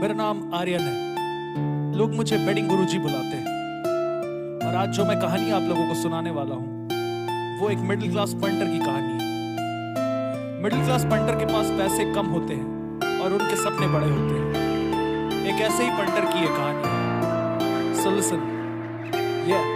मेरा नाम आर्यन है। लोग मुझे बेडिंग गुरुजी बुलाते हैं। और आज जो मैं कहानी आप लोगों को सुनाने वाला हूँ वो एक मिडिल क्लास पंटर की कहानी है। मिडिल क्लास पंटर के पास पैसे कम होते हैं और उनके सपने बड़े होते हैं। एक ऐसे ही पंटर की ये कहानी है। So listen, yeah.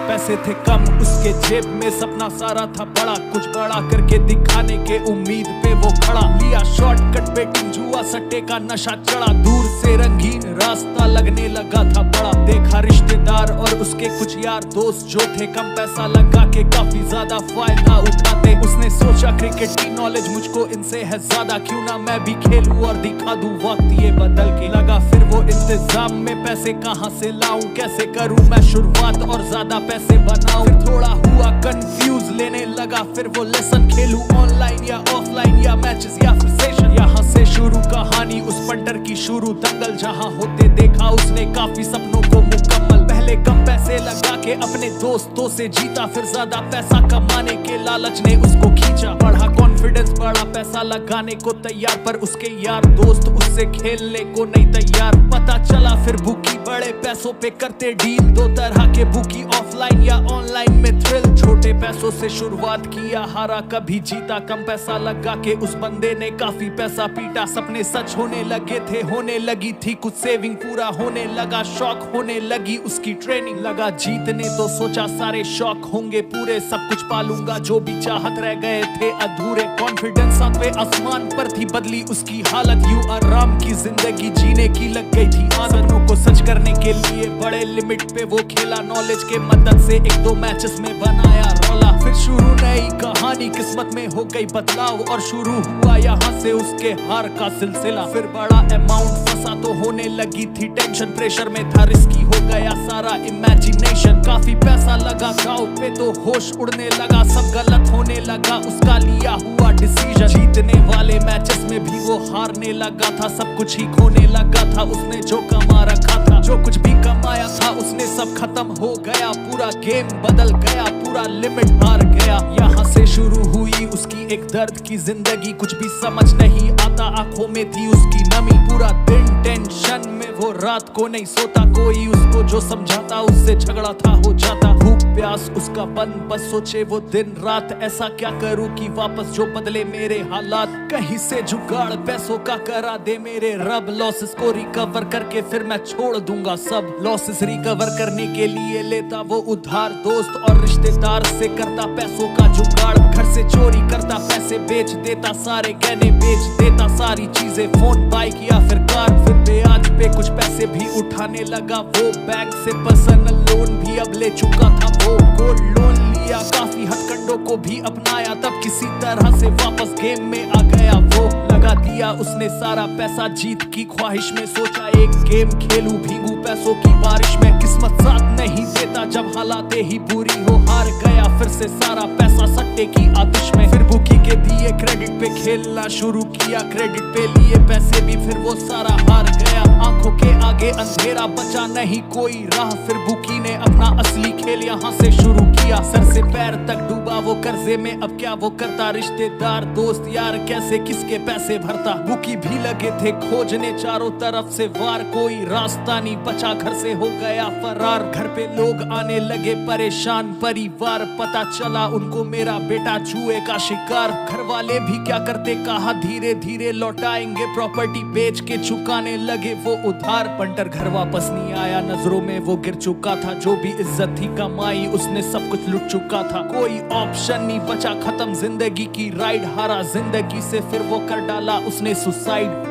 पैसे थे कम उसके जेब में, सपना सारा था बड़ा, कुछ बड़ा करके दिखाने के उम्मीद पे वो खड़ा। लिया शॉर्टकट बेटिंग जुआ सट्टे का नशा चढ़ा, दूर से रंगीन रास्ता लगने लगा था बड़ा। देखा रिश्तेदार और उसके कुछ यार दोस्त जो थे कम पैसा लगा के काफी ज्यादा फायदा उठाते। उसने सोचा क्रिकेट की नॉलेज मुझको इनसे है ज्यादा, क्यों ना मैं भी खेलूं और दिखा दूं वक्त ये बदल के। लगा फिर वो इंतजाम में, पैसे कहां से लाऊं, कैसे करूं मैं शुरुआत और ज्यादा पैसे बनाऊं। फिर थोड़ा हुआ कंफ्यूज, लेने लगा फिर वो लेसन, खेलूं ऑनलाइन या ऑफलाइन या मैचेस या फिर सेशन। यहाँ से शुरू कहानी उस पंटर की शुरू, दंगल जहाँ होते देखा उसने काफी सपनों को मुकम्मल। पहले कम पैसे लगा के अपने दोस्तों से जीता, फिर ज्यादा पैसा कमाने के लालच ने उसको खींचा। बढ़ा कॉन्फिडेंस, बड़ा पैसा लगाने को तैयार, पर उसके यार दोस्त उससे खेलने को नहीं तैयार। पता चला फिर बुकी बड़े पैसों पे करते डील, दो तरह के बुकी, ऑफलाइन या ऑनलाइन में थ्रिल। छोटे पैसों से शुरुआत किया, हारा कभी जीता। कम पैसा लगा के उस बंदे ने काफी पैसा पीटा। सपने सच होने लगे थे, होने लगी थी कुछ सेविंग, पूरा होने लगा शौक, होने लगी उसकी ट्रेनिंग। लगा जीतने तो सोचा सारे शौक होंगे पूरे, सब कुछ पालूंगा जो भी चाहत रह गए थे अधूरे। कॉन्फिडेंस सातवें आसमान पर थी, बदली उसकी हालत, यूं आराम की जिंदगी जीने की लग गई थी आदत। सपनों को सच करने के लिए बड़े लिमिट पे वो खेला, नॉलेज के मदद से एक दो मैचेस में बनाया रौला। फिर शुरू नई कहानी, किस्मत में हो गई बदलाव और शुरू हुआ यहाँ से उसके हार का सिलसिला। फिर बड़ा अमाउंट फंसा तो होने लगी थी टेंशन, प्रेशर में था रिस्की हो गया सारा इमेजिनेशन। काफी पैसा लगा गाँव पे तो होश उड़ने लगा, सब गलत होने लगा उसका लिया हुआ डिसीजन। जीतने वाले मैचेस में भी वो हारने लगा था, सब कुछ ही खोने लगा था उसने जो कमा रखा था। जो कुछ भी कमाया था उसने सब खत्म हो गया, पूरा गेम बदल गया, पूरा लिमिट हार गया। यहाँ से शुरू हुई उसकी एक दर्द की जिंदगी, कुछ भी समझ नहीं आता, आंखों में थी उसकी नमी। पूरा दिन टेंशन में वो रात को नहीं सोता, कोई उसको जो समझाता उससे झगड़ा था हो जाता। भूख प्यास उसका बंद, बस सोचे वो दिन रात, ऐसा क्या करूं कि वापस जो बदले मेरे हालात। कहीं से जुगाड़ पैसों का करा दे मेरे रब, लॉसेस को रिकवर करके फिर मैं छोड़ दूंगा सब। लॉसेस रिकवर करने के लिए लेता वो उधार, दोस्त और रिश्तेदार से करता पैसों का जुगाड़। घर से चोरी करता, पैसे बेच देता, सारे गहने बेच देता, सारी चीजें, फोन बाइक या फिर कार। फिर ब्याज पे कुछ पैसे भी उठाने लगा वो, बैंक से पर्सनल लोन भी अब ले चुका था वो। गोल्ड लोन लिया, काफी हथकंडों को भी अपनाया, तब किसी तरह से वापस गेम में आ गया वो। लगा दिया उसने सारा पैसा जीत की ख्वाहिश में, सोचा एक गेम खेलूं भीगू पैसों की बारिश में। किस्मत साथ नहीं देता जब हालातें ही बुरी हो, हार गया फिर से सारा पैसा सट्टे की आतिश में। फिर बुकी के दिए क्रेडिट पे खेलना शुरू किया, क्रेडिट पे लिए पैसे भी फिर वो सारा हार गया। आंखों के आगे अंधेरा, बचा नहीं कोई राह, फिर बुकी ने अपना असली खेल यहाँ से शुरू किया। सर से पैर तक डूबा वो कर्जे में, अब क्या वो करता, रिश्तेदार दोस्त यार कैसे किसके पैसे भरता। बुकी भी लगे थे खोजने चारों तरफ से वार, कोई रास्ता नहीं बचा, घर से हो गया फरार। घर पे लोग आने लगे परेशान, परिवार पता चला उनको मेरा बेटा जुए का शिकार। घर वाले भी क्या करते, कहा धीरे धीरे लौटाएंगे, प्रॉपर्टी बेच के चुकाने लगे वो उधार। पंटर घर वापस नहीं आया, नजरों में वो गिर चुका था, जो भी इज्जत थी कमाई उसने सब कुछ लुट चुका था। कोई ऑप्शन नहीं बचा, खत्म जिंदगी की राइड, हारा जिंदगी से फिर वो कर डाला उसने सुसाइड।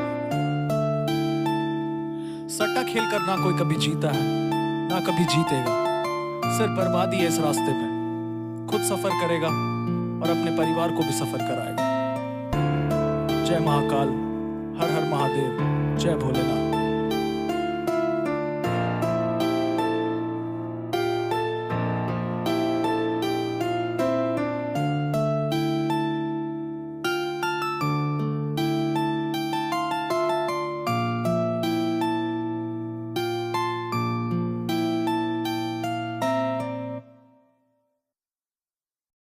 सट्टा खेल कर ना कोई कभी जीता है ना कभी जीतेगा, सिर्फ बर्बादी है इस रास्ते पे। खुद सफर करेगा और अपने परिवार को भी सफर कराएगा। जय महाकाल, हर हर महादेव, जय भोलेनाथ।